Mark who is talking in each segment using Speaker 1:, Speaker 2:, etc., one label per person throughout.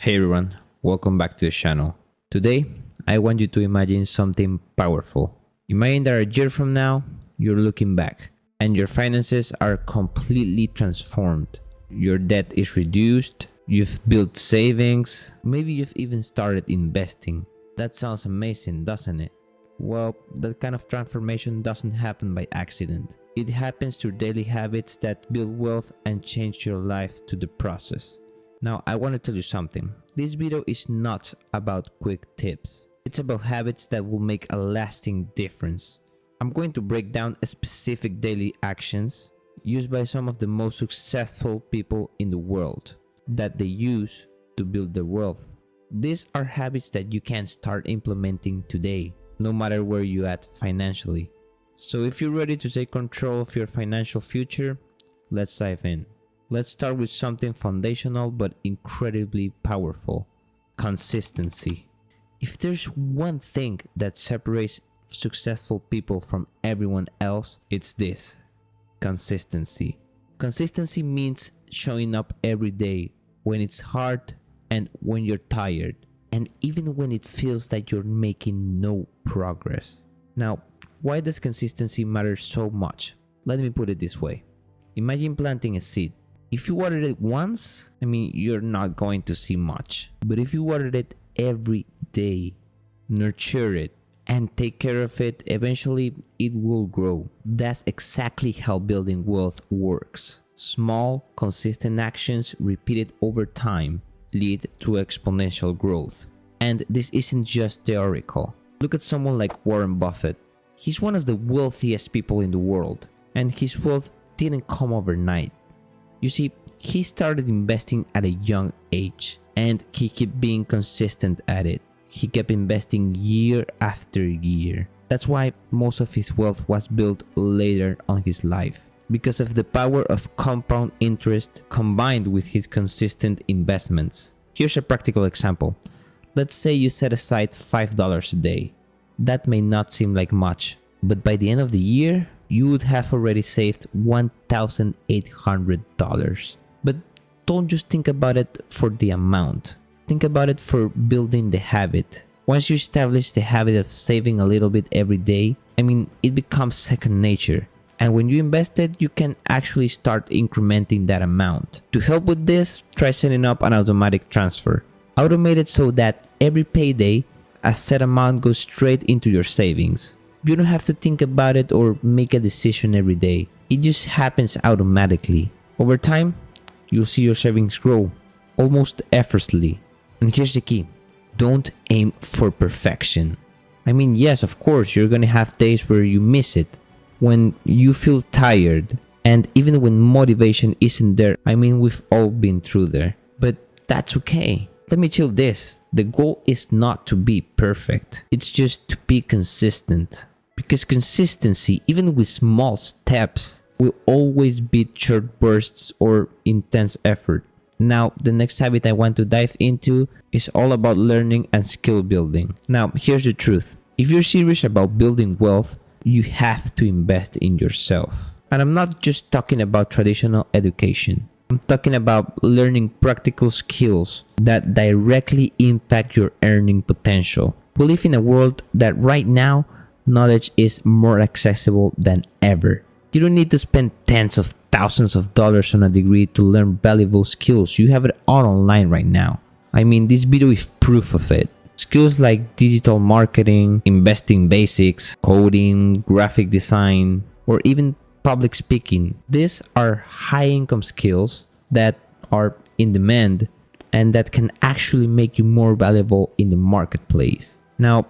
Speaker 1: Hey everyone, welcome back to the channel. Today, I want you to imagine something powerful. Imagine that a year from now, you're looking back and your finances are completely transformed. Your debt is reduced, you've built savings, maybe you've even started investing. That sounds amazing, doesn't it? Well, that kind of transformation doesn't happen by accident. It happens through daily habits that build wealth and change your life through the process. Now, I want to tell you something. This video is not about quick tips. It's about habits that will make a lasting difference. I'm going to break down specific daily actions used by some of the most successful people in the world that they use to build their wealth. These are habits that you can start implementing today, no matter where you're at financially. So if you're ready to take control of your financial future, let's dive in. Let's start with something foundational but incredibly powerful: consistency. If there's one thing that separates successful people from everyone else, it's this: consistency. Consistency means showing up every day when it's hard and when you're tired, and even when it feels like you're making no progress. Now, why does consistency matter so much? Let me put it this way. Imagine planting a seed. If you watered it once, you're not going to see much. But if you watered it every day, nurture it, and take care of it, eventually it will grow. That's exactly how building wealth works. Small, consistent actions repeated over time lead to exponential growth. And this isn't just theoretical. Look at someone like Warren Buffett. He's one of the wealthiest people in the world, and his wealth didn't come overnight. You see, he started investing at a young age, and he kept being consistent at it. He kept investing year after year. That's why most of his wealth was built later on his life, because of the power of compound interest combined with his consistent investments. Here's a practical example. Let's say you set aside $5 a day. That may not seem like much, but by the end of the year, you would have already saved $1,800. But don't just think about it for the amount. Think about it for building the habit. Once you establish the habit of saving a little bit every day, it becomes second nature. And when you invest it, you can actually start incrementing that amount. To help with this, try setting up an automatic transfer. Automate it so that every payday, a set amount goes straight into your savings. You don't have to think about it or make a decision every day. It just happens automatically. Over time, you'll see your savings grow almost effortlessly. And here's the key: don't aim for perfection. Yes, of course, you're gonna have days where you miss it, when you feel tired, and even when motivation isn't there. We've all been through there. But that's okay. Let me tell you this: the goal is not to be perfect. It's just to be consistent. Because consistency, even with small steps, will always beat short bursts or intense effort. Now, the next habit I want to dive into is all about learning and skill building. Now, here's the truth. If you're serious about building wealth, you have to invest in yourself. And I'm not just talking about traditional education. I'm talking about learning practical skills that directly impact your earning potential. We live in a world that right now, knowledge is more accessible than ever. You don't need to spend tens of thousands of dollars on a degree to learn valuable skills. You have it all online right now. This video is proof of it. Skills like digital marketing, investing basics, coding, graphic design, or even public speaking. These are high-income skills that are in demand and that can actually make you more valuable in the marketplace. Now,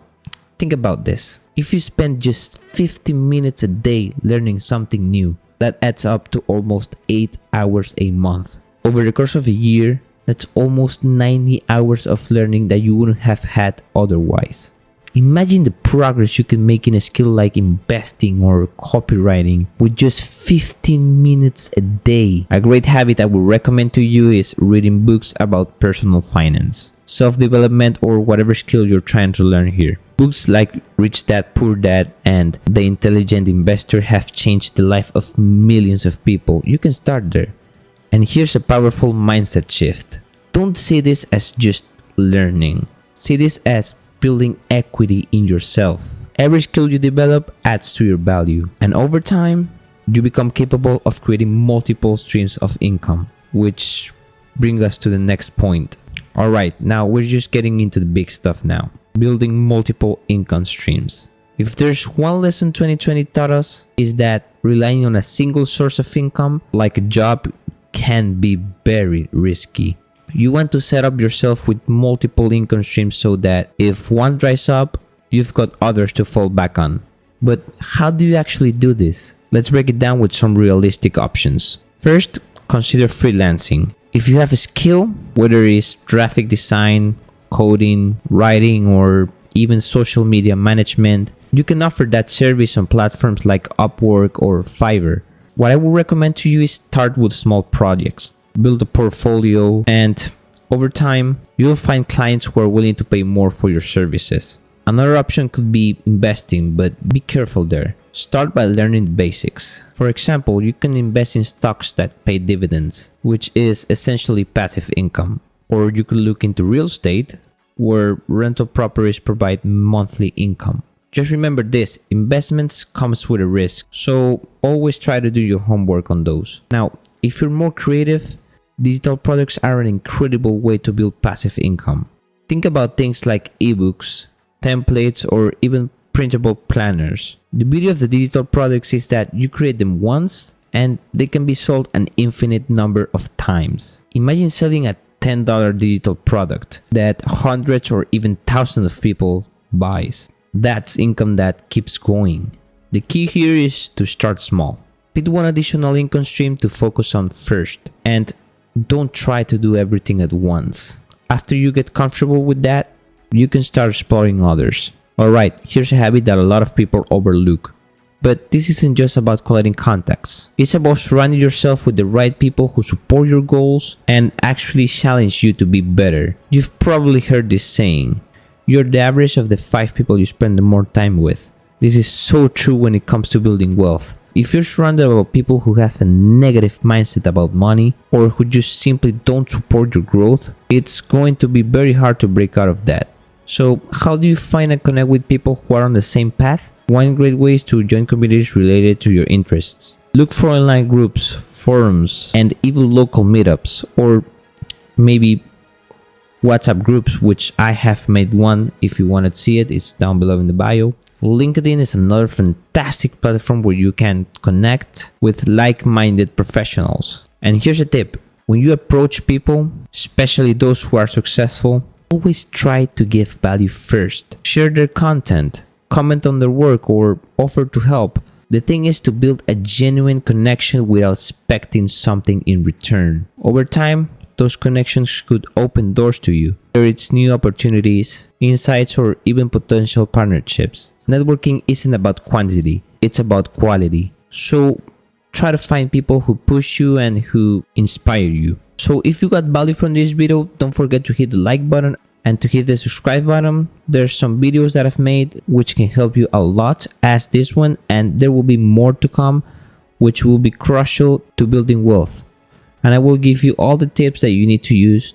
Speaker 1: think about this. If you spend just 50 minutes a day learning something new, that adds up to almost 8 hours a month. Over the course of a year, that's almost 90 hours of learning that you wouldn't have had otherwise. Imagine the progress you can make in a skill like investing or copywriting with just 15 minutes a day. A great habit I would recommend to you is reading books about personal finance, self-development, or whatever skill you're trying to learn here. Books like Rich Dad, Poor Dad and The Intelligent Investor have changed the life of millions of people. You can start there. And here's a powerful mindset shift. Don't see this as just learning. See this as building equity in yourself. Every skill you develop adds to your value, and over time, you become capable of creating multiple streams of income, which brings us to the next point. All right, now we're just getting into the big stuff now. Building multiple income streams. If there's one lesson 2020 taught us, is that relying on a single source of income, like a job, can be very risky. You want to set up yourself with multiple income streams so that if one dries up, you've got others to fall back on. But how do you actually do this? Let's break it down with some realistic options. First, consider freelancing. If you have a skill, whether it's graphic design, coding, writing, or even social media management, you can offer that service on platforms like Upwork or Fiverr. What I would recommend to you is start with small projects, build a portfolio, and over time, you'll find clients who are willing to pay more for your services. Another option could be investing, but be careful there. Start by learning the basics. For example, you can invest in stocks that pay dividends, which is essentially passive income. Or you could look into real estate, where rental properties provide monthly income. Just remember this, investments comes with a risk, so always try to do your homework on those. Now, if you're more creative, digital products are an incredible way to build passive income. Think about things like ebooks, templates, or even printable planners. The beauty of the digital products is that you create them once and they can be sold an infinite number of times. Imagine selling a $10 digital product that hundreds or even thousands of people buys. That's income that keeps going. The key here is to start small. Pick one additional income stream to focus on first, and don't try to do everything at once. After you get comfortable with that, you can start exploring others. Alright, here's a habit that a lot of people overlook. But this isn't just about collecting contacts. It's about surrounding yourself with the right people who support your goals and actually challenge you to be better. You've probably heard this saying, you're the average of the 5 people you spend the more time with. This is so true when it comes to building wealth. If you're surrounded by people who have a negative mindset about money or who just simply don't support your growth, it's going to be very hard to break out of that. So how do you find and connect with people who are on the same path? One great way is to join communities related to your interests. Look for online groups, forums, and even local meetups, or maybe WhatsApp groups, which I have made one. If you want to see it, it's down below in the bio. LinkedIn is another fantastic platform where you can connect with like-minded professionals. And here's a tip. When you approach people, especially those who are successful, always try to give value first. Share their content, comment on their work, or offer to help. The thing is to build a genuine connection without expecting something in return. Over time, those connections could open doors to you, whether it's new opportunities, insights, or even potential partnerships. Networking isn't about quantity, it's about quality. So try to find people who push you and who inspire you. So if you got value from this video, don't forget to hit the like button and to hit the subscribe button. There's some videos that I've made which can help you a lot, as this one, and there will be more to come which will be crucial to building wealth. And I will give you all the tips that you need to use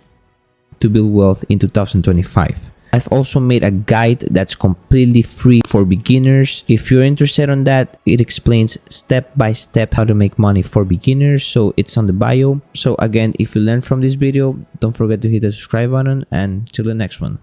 Speaker 1: to build wealth in 2025. I've also made a guide that's completely free for beginners. If you're interested on that, it explains step by step how to make money for beginners. So it's on the bio. So again, if you learned from this video, don't forget to hit the subscribe button, and till the next one.